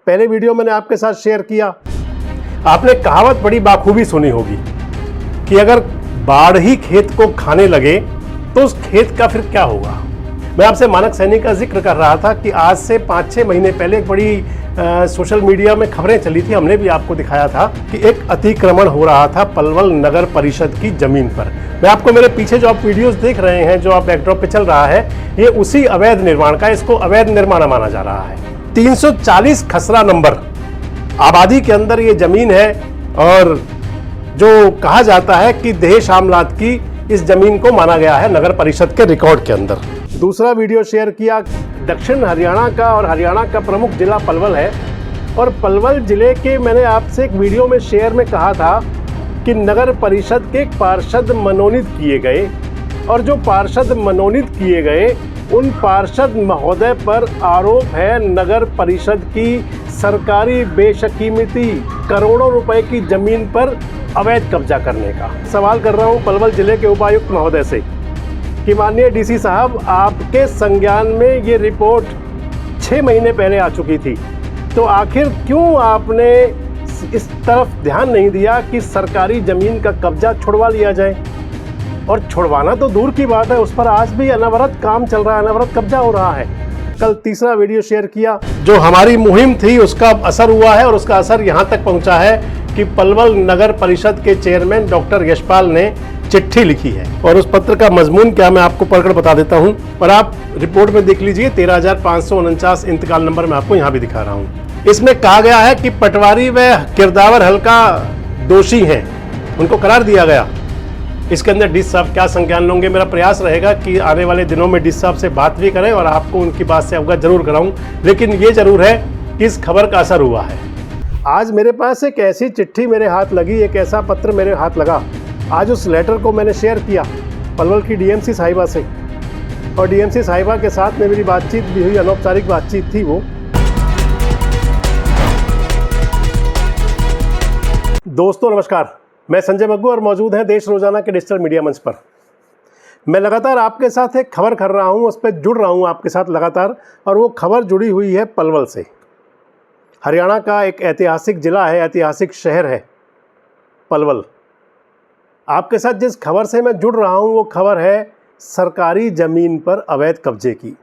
पहले वीडियो मैंने आपके साथ शेयर किया। आपने कहावत बड़ी बाखूबी सुनी होगी कि अगर बाढ़ ही खेत को खाने लगे तो उस खेत का फिर क्या होगा। मैं आपसे मानक सैनिक का जिक्र कर रहा था कि आज से 5-6 महीने पहले एक बड़ी सोशल मीडिया में खबरें चली थी, हमने भी आपको दिखाया था कि एक अतिक्रमण हो रहा था पलवल नगर परिषद की जमीन पर। मैं आपको मेरे पीछे जो आप वीडियोस देख रहे हैं, जो आप बैकड्रॉप पे चल रहा है, ये उसी अवैध निर्माण का, इसको अवैध निर्माण माना जा रहा है। 340 खसरा नंबर आबादी के अंदर ये जमीन है और जो कहा जाता है कि दहेज मामलात की इस जमीन को माना गया है नगर परिषद के रिकॉर्ड के अंदर। दूसरा वीडियो शेयर किया दक्षिण हरियाणा का, और हरियाणा का प्रमुख जिला पलवल है। और पलवल जिले के मैंने आपसे एक वीडियो में शेयर में कहा था कि नगर परिषद के पार्षद मनोनीत किए गए, और जो पार्षद मनोनीत किए गए उन पार्षद महोदय पर आरोप है नगर परिषद की सरकारी बेशकीमती करोड़ों रुपए की जमीन पर अवैध कब्जा करने का। सवाल कर रहा हूं पलवल जिले के उपायुक्त महोदय से कि माननीय डीसी साहब, आपके संज्ञान में ये रिपोर्ट 6 महीने पहले आ चुकी थी, तो आखिर क्यों आपने इस तरफ ध्यान नहीं दिया कि सरकारी ज़मीन का कब्जा छुड़वा लिया जाए। और छुड़वाना तो दूर की बात है, उस पर आज भी अनवरत काम चल रहा है, अनवरत कब्जा हो रहा है। कल तीसरा वीडियो शेयर किया, जो हमारी मुहिम थी उसका असर हुआ है, और उसका असर यहाँ तक पहुँचा है कि पलवल नगर परिषद के चेयरमैन डॉक्टर यशपाल ने चिट्ठी लिखी है। और उस पत्र का मजमून क्या, मैं आपको पढ़कर बता देता हूं, और आप रिपोर्ट में देख लीजिए। 13,549 इंतकाल नंबर मैं आपको यहां भी दिखा रहा हूं। इसमें कहा गया है कि पटवारी व किरदावर हल्का दोषी हैं, उनको करार दिया गया। इसके अंदर डीसी साहब क्या संज्ञान लेंगे, मेरा प्रयास रहेगा कि आने वाले दिनों में डीसी साहब से बात भी करें और आपको उनकी बात से अवगत जरूर कराऊं। लेकिन ये जरूर है कि इस खबर का असर हुआ है। आज मेरे पास एक ऐसी चिट्ठी मेरे हाथ लगी, एक ऐसा पत्र मेरे हाथ लगा। आज उस लेटर को मैंने शेयर किया पलवल की डीएमसी साहिबा से, और डीएमसी साहिबा के साथ में मेरी बातचीत भी हुई, अनौपचारिक बातचीत थी वो। दोस्तों नमस्कार, मैं संजय मग्गू और मौजूद हैं देश रोजाना के डिजिटल मीडिया मंच पर। मैं लगातार आपके साथ एक खबर कर रहा हूं, उस पर जुड़ रहा हूं आपके साथ लगातार, और वो खबर जुड़ी हुई है पलवल से। हरियाणा का एक ऐतिहासिक जिला है, ऐतिहासिक शहर है पलवल। आपके साथ जिस खबर से मैं जुड़ रहा हूं वो खबर है सरकारी ज़मीन पर अवैध कब्जे की,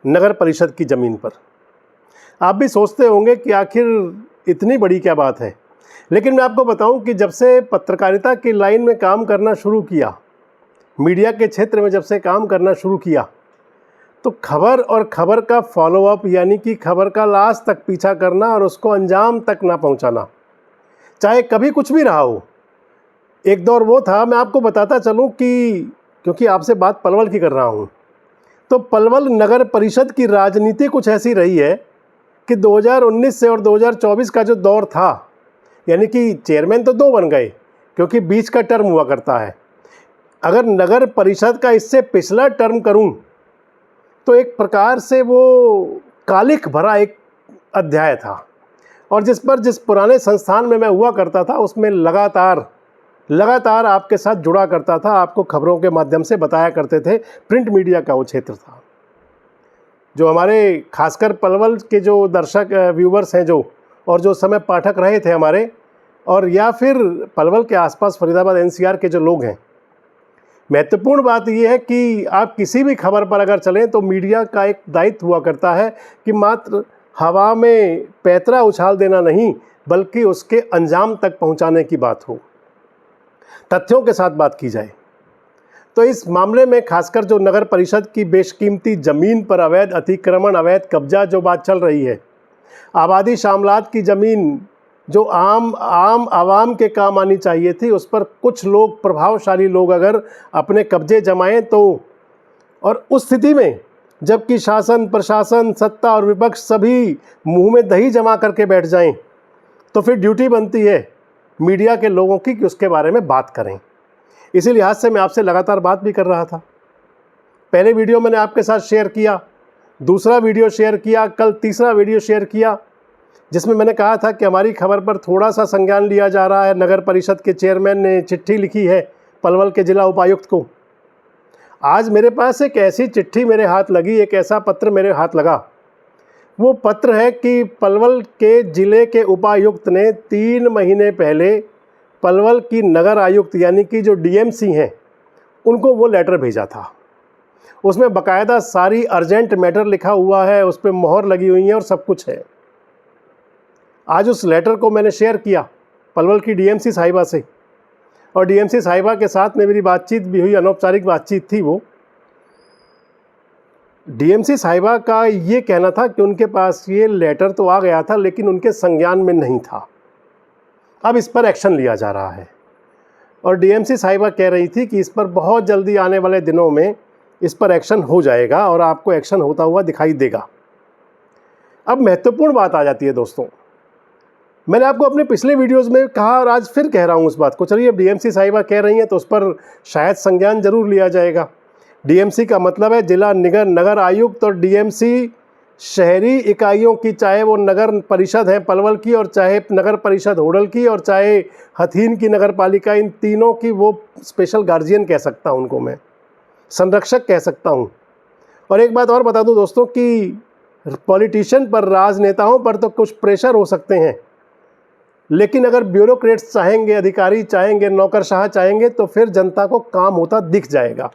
नगर परिषद की ज़मीन पर। आप भी सोचते होंगे कि आखिर इतनी बड़ी क्या बात है, लेकिन मैं आपको बताऊं कि जब से पत्रकारिता की लाइन में काम करना शुरू किया, मीडिया के क्षेत्र में जब से काम करना शुरू किया, तो खबर और खबर का फॉलोअप, यानी कि खबर का लास्ट तक पीछा करना और उसको अंजाम तक ना पहुंचाना, चाहे कभी कुछ भी रहा हो। एक दौर वो था, मैं आपको बताता चलूं कि क्योंकि आपसे बात पलवल की कर रहा हूं, तो पलवल नगर परिषद की राजनीति कुछ ऐसी रही है कि 2019 से और 2024 का जो दौर था, यानी कि चेयरमैन तो 2 बन गए क्योंकि बीच का टर्म हुआ करता है। अगर नगर परिषद का इससे पिछला टर्म करूं तो एक प्रकार से वो कालिख भरा एक अध्याय था, और जिस पुराने संस्थान में मैं हुआ करता था उसमें लगातार आपके साथ जुड़ा करता था, आपको खबरों के माध्यम से बताया करते थे। प्रिंट मीडिया का वो क्षेत्र था, जो हमारे खासकर पलवल के जो दर्शक व्यूवर्स हैं, जो और जो समय पाठक रहे थे हमारे, और या फिर पलवल के आसपास फरीदाबाद एनसीआर के जो लोग हैं। महत्वपूर्ण बात यह है कि आप किसी भी खबर पर अगर चलें तो मीडिया का एक दायित्व हुआ करता है कि मात्र हवा में पैतरा उछाल देना नहीं, बल्कि उसके अंजाम तक पहुंचाने की बात हो, तथ्यों के साथ बात की जाए। तो इस मामले में खासकर जो नगर परिषद की बेशकीमती ज़मीन पर अवैध अतिक्रमण, अवैध कब्जा जो बात चल रही है, आबादी शामलात की ज़मीन जो आम आवाम के काम आनी चाहिए थी, उस पर कुछ लोग, प्रभावशाली लोग अगर अपने कब्जे जमाएं तो, और उस स्थिति में जबकि शासन, प्रशासन, सत्ता और विपक्ष सभी मुंह में दही जमा करके बैठ जाएं, तो फिर ड्यूटी बनती है मीडिया के लोगों की कि उसके बारे में बात करें। इसी लिहाज से मैं आपसे लगातार बात भी कर रहा था। पहले वीडियो मैंने आपके साथ शेयर किया, दूसरा वीडियो शेयर किया, कल तीसरा वीडियो शेयर किया, जिसमें मैंने कहा था कि हमारी खबर पर थोड़ा सा संज्ञान लिया जा रहा है। नगर परिषद के चेयरमैन ने चिट्ठी लिखी है पलवल के जिला उपायुक्त को। आज मेरे पास एक ऐसी चिट्ठी मेरे हाथ लगी, एक ऐसा पत्र मेरे हाथ लगा वो पत्र है कि पलवल के ज़िले के उपायुक्त ने 3 महीने पहले पलवल की नगर आयुक्त यानी कि जो डीएमसी हैं उनको वो लेटर भेजा था। उसमें बाकायदा सारी अर्जेंट मैटर लिखा हुआ है, उस पर मोहर लगी हुई है और सब कुछ है। आज उस लेटर को मैंने शेयर किया पलवल की डीएमसी साहिबा से, और डीएमसी साहिबा के साथ में मेरी बातचीत भी हुई, अनौपचारिक बातचीत थी। वो डीएमसी साहिबा का ये कहना था कि उनके पास ये लेटर तो आ गया था लेकिन उनके संज्ञान में नहीं था, अब इस पर एक्शन लिया जा रहा है। और डीएमसी साहिबा कह रही थी कि इस पर बहुत जल्दी आने वाले दिनों में इस पर एक्शन हो जाएगा और आपको एक्शन होता हुआ दिखाई देगा। अब महत्वपूर्ण बात आ जाती है दोस्तों, मैंने आपको अपने पिछले वीडियोस में कहा और आज फिर कह रहा हूँ उस बात को। चलिए, अब डीएमसी साहिबा कह रही हैं तो उस पर शायद संज्ञान जरूर लिया जाएगा। डीएमसी का मतलब है जिला निगर नगर आयुक्त, और डीएमसी शहरी इकाइयों की, चाहे वो नगर परिषद है पलवल की और चाहे नगर परिषद होडल की और चाहे हथीन की नगर पालिका, इन तीनों की वो स्पेशल गार्जियन कह सकता हूँ उनको, मैं संरक्षक कह सकता हूँ। और एक बात और बता दूँ दोस्तों कि पॉलिटिशियन पर, राजनेताओं पर तो कुछ प्रेशर हो सकते हैं, लेकिन अगर ब्यूरोक्रेट्स चाहेंगे, अधिकारी चाहेंगे, नौकरशाह चाहेंगे तो फिर जनता को काम होता दिख जाएगा।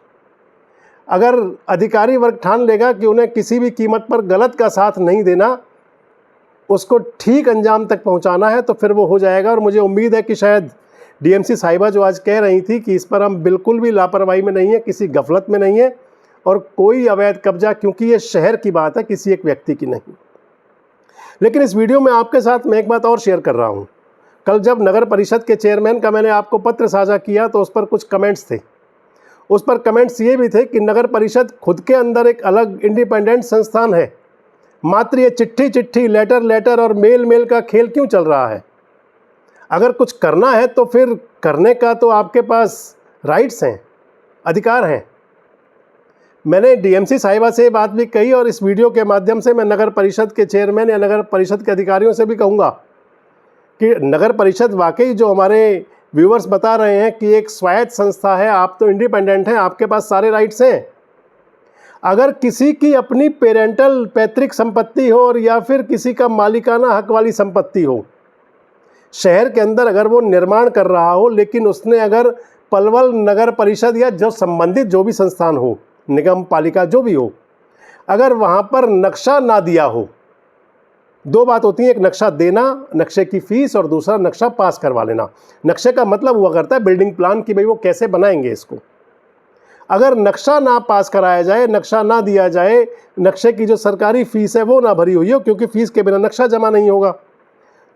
अगर अधिकारी वर्ग ठान लेगा कि उन्हें किसी भी कीमत पर गलत का साथ नहीं देना, उसको ठीक अंजाम तक पहुंचाना है, तो फिर वो हो जाएगा। और मुझे उम्मीद है कि शायद डीएमसी साहिबा जो आज कह रही थी कि इस पर हम बिल्कुल भी लापरवाही में नहीं है, किसी गफलत में नहीं है और कोई अवैध कब्जा, क्योंकि ये शहर की बात है, किसी एक व्यक्ति की नहीं। लेकिन इस वीडियो में आपके साथ मैं एक बात और शेयर कर रहा हूँ। कल जब नगर परिषद के चेयरमैन का मैंने आपको पत्र साझा किया तो उस पर कुछ कमेंट्स थे। उस पर कमेंट्स ये भी थे कि नगर परिषद खुद के अंदर एक अलग इंडिपेंडेंट संस्थान है, मात्र ये चिट्ठी चिट्ठी, लेटर लेटर और मेल मेल का खेल क्यों चल रहा है। अगर कुछ करना है तो फिर करने का तो आपके पास राइट्स हैं, अधिकार हैं। मैंने डीएमसी साहिबा से बात भी कही और इस वीडियो के माध्यम से मैं नगर परिषद के चेयरमैन या नगर परिषद के अधिकारियों से भी कहूँगा कि नगर परिषद वाकई जो हमारे व्यूवर्स बता रहे हैं कि एक स्वायत्त संस्था है, आप तो इंडिपेंडेंट हैं, आपके पास सारे राइट्स हैं। अगर किसी की अपनी पेरेंटल पैतृक संपत्ति हो और या फिर किसी का मालिकाना हक वाली संपत्ति हो, शहर के अंदर अगर वो निर्माण कर रहा हो, लेकिन उसने अगर पलवल नगर परिषद या जो संबंधित जो भी संस्थान हो, निगम पालिका जो भी हो, अगर वहाँ पर नक्शा ना दिया हो, दो बात होती है, एक नक्शा देना, नक्शे की फीस, और दूसरा नक्शा पास करवा लेना। नक्शे का मतलब हुआ करता है बिल्डिंग प्लान कि भाई वो कैसे बनाएंगे इसको। अगर नक्शा ना पास कराया जाए, नक्शा ना दिया जाए, नक्शे की जो सरकारी फीस है वो ना भरी हुई हो, क्योंकि फीस के बिना नक्शा जमा नहीं होगा,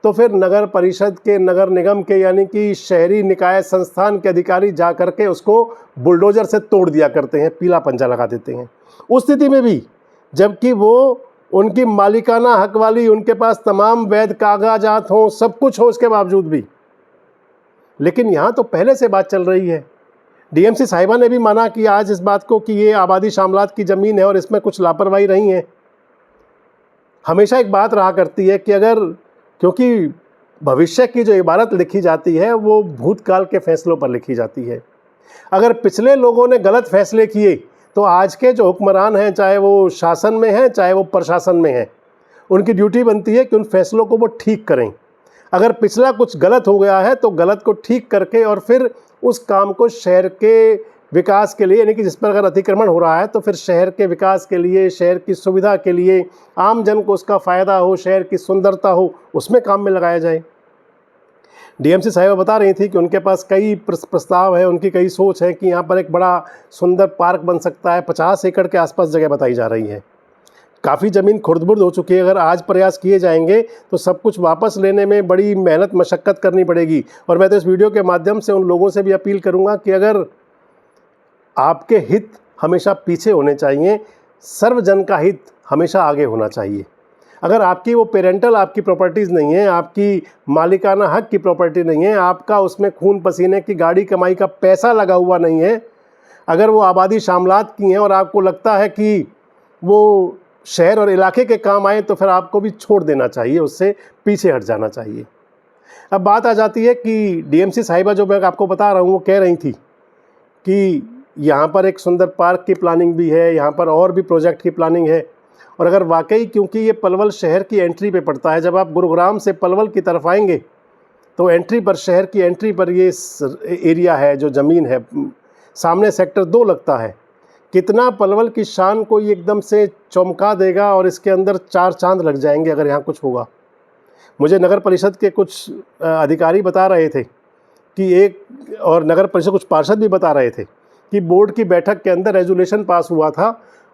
तो फिर नगर परिषद के, नगर निगम के यानी कि शहरी निकाय संस्थान के अधिकारी जा करके उसको बुलडोजर से तोड़ दिया करते हैं, पीला पंजा लगा देते हैं। उस स्थिति में भी जबकि वो उनकी मालिकाना हक वाली, उनके पास तमाम वैध कागजात हों, सब कुछ हो, उसके बावजूद भी। लेकिन यहाँ तो पहले से बात चल रही है। डीएमसी साहिबा ने भी माना कि आज इस बात को कि ये आबादी शामलात की ज़मीन है और इसमें कुछ लापरवाही नहीं है। हमेशा एक बात रहा करती है कि अगर, क्योंकि भविष्य की जो इबारत लिखी जाती है वो भूतकाल के फैसलों पर लिखी जाती है। अगर पिछले लोगों ने गलत फैसले किए तो आज के जो हुक्मरान हैं, चाहे वो शासन में हैं चाहे वो प्रशासन में हैं, उनकी ड्यूटी बनती है कि उन फैसलों को वो ठीक करें। अगर पिछला कुछ गलत हो गया है तो गलत को ठीक करके और फिर उस काम को शहर के विकास के लिए, यानी कि जिस पर अगर अतिक्रमण हो रहा है तो फिर शहर के विकास के लिए, शहर की सुविधा के लिए, आम जन को उसका फ़ायदा हो, शहर की सुंदरता हो, उसमें काम में लगाया जाए। डीएमसी साहिबा बता रही थी कि उनके पास कई प्रस्ताव है, उनकी कई सोच है कि यहाँ पर एक बड़ा सुंदर पार्क बन सकता है। 50 एकड़ के आसपास जगह बताई जा रही है। काफ़ी ज़मीन खुर्द-बुर्द हो चुकी है। अगर आज प्रयास किए जाएंगे तो सब कुछ वापस लेने में बड़ी मेहनत मशक्क़त करनी पड़ेगी। और मैं तो इस वीडियो के माध्यम से उन लोगों से भी अपील करूँगा कि अगर आपके हित हमेशा पीछे होने चाहिए, सर्वजन का हित हमेशा आगे होना चाहिए। अगर आपकी वो पेरेंटल आपकी प्रॉपर्टीज़ नहीं है, आपकी मालिकाना हक की प्रॉपर्टी नहीं है, आपका उसमें खून पसीने की गाड़ी कमाई का पैसा लगा हुआ नहीं है, अगर वो आबादी शामलात की हैं और आपको लगता है कि वो शहर और इलाके के काम आए, तो फिर आपको भी छोड़ देना चाहिए, उससे पीछे हट जाना चाहिए। अब बात आ जाती है कि डीएमसी साहिबा जो मैं आपको बता रहा हूँ वो कह रही थी कि यहाँ पर एक सुंदर पार्क की प्लानिंग भी है, यहाँ पर और भी प्रोजेक्ट की प्लानिंग है। और अगर वाकई, क्योंकि ये पलवल शहर की एंट्री पे पड़ता है, जब आप गुरुग्राम से पलवल की तरफ आएंगे तो एंट्री पर, शहर की एंट्री पर ये एरिया है, जो ज़मीन है, सामने सेक्टर 2 लगता है। कितना पलवल की शान को ये एकदम से चमका देगा और इसके अंदर 4 चांद लग जाएंगे अगर यहाँ कुछ होगा। मुझे नगर परिषद के कुछ अधिकारी बता रहे थे कि और नगर परिषद कुछ पार्षद भी बता रहे थे कि बोर्ड की बैठक के अंदर रेजोल्यूशन पास हुआ था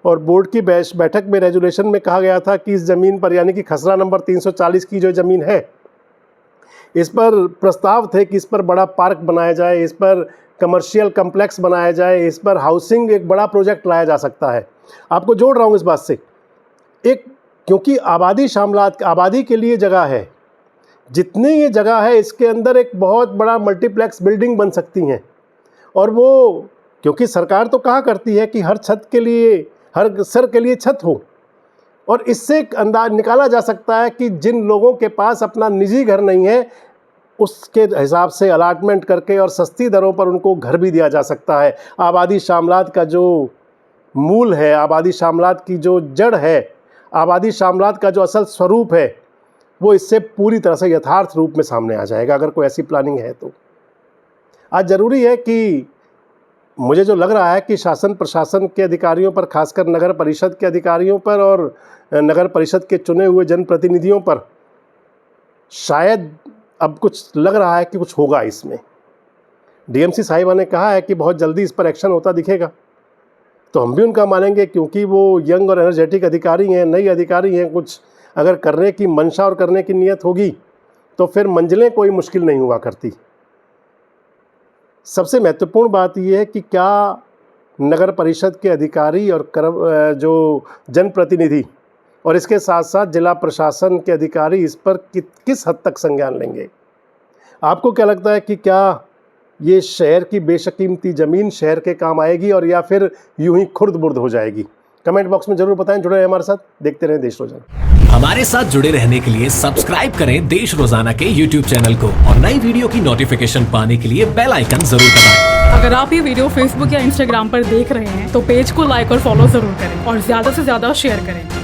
और बोर्ड की बैठक में रेजोल्यूशन में कहा गया था कि इस ज़मीन पर, यानी कि खसरा नंबर 340 की जो ज़मीन है, इस पर प्रस्ताव थे कि इस पर बड़ा पार्क बनाया जाए, इस पर कमर्शियल कम्प्लेक्स बनाया जाए, इस पर हाउसिंग एक बड़ा प्रोजेक्ट लाया जा सकता है। आपको जोड़ रहा हूँ इस बात से, क्योंकि आबादी के लिए जगह है, जितनी ये जगह है इसके अंदर एक बहुत बड़ा मल्टीप्लेक्स बिल्डिंग बन सकती हैं। और वो, क्योंकि सरकार तो कहा करती है कि हर सर के लिए छत हो, और इससे एक अंदाज निकाला जा सकता है कि जिन लोगों के पास अपना निजी घर नहीं है उसके हिसाब से अलाटमेंट करके और सस्ती दरों पर उनको घर भी दिया जा सकता है। आबादी शामलात का जो मूल है, आबादी शामलात की जो जड़ है, आबादी शामलात का जो असल स्वरूप है, वो इससे पूरी तरह से यथार्थ रूप में सामने आ जाएगा अगर कोई ऐसी प्लानिंग है तो। आज ज़रूरी है कि, मुझे जो लग रहा है कि शासन प्रशासन के अधिकारियों पर, खासकर नगर परिषद के अधिकारियों पर और नगर परिषद के चुने हुए जनप्रतिनिधियों पर, शायद अब कुछ लग रहा है कि कुछ होगा इसमें। डीएमसी साहिबा ने कहा है कि बहुत जल्दी इस पर एक्शन होता दिखेगा, तो हम भी उनका मानेंगे, क्योंकि वो यंग और एनर्जेटिक अधिकारी हैं, नई अधिकारी हैं। कुछ अगर करने की मंशा और करने की नीयत होगी तो फिर मंजिलें कोई मुश्किल नहीं हुआ करती। सबसे महत्वपूर्ण बात यह है कि क्या नगर परिषद के अधिकारी और जो जनप्रतिनिधि और इसके साथ साथ जिला प्रशासन के अधिकारी इस पर किस हद तक संज्ञान लेंगे। आपको क्या लगता है कि क्या ये शहर की बेशकीमती ज़मीन शहर के काम आएगी और या फिर यूं ही खुर्द बुर्द हो जाएगी? कमेंट बॉक्स में जरूर बताएं। जुड़े रहें हमारे साथ, देखते रहें देश रोजाना। हमारे साथ जुड़े रहने के लिए सब्सक्राइब करें देश रोजाना के YouTube चैनल को और नई वीडियो की नोटिफिकेशन पाने के लिए बेल आइकन जरूर दबाएं। अगर आप ये वीडियो Facebook या Instagram पर देख रहे हैं तो पेज को लाइक और फॉलो जरूर करें और ज्यादा से ज्यादा शेयर करें।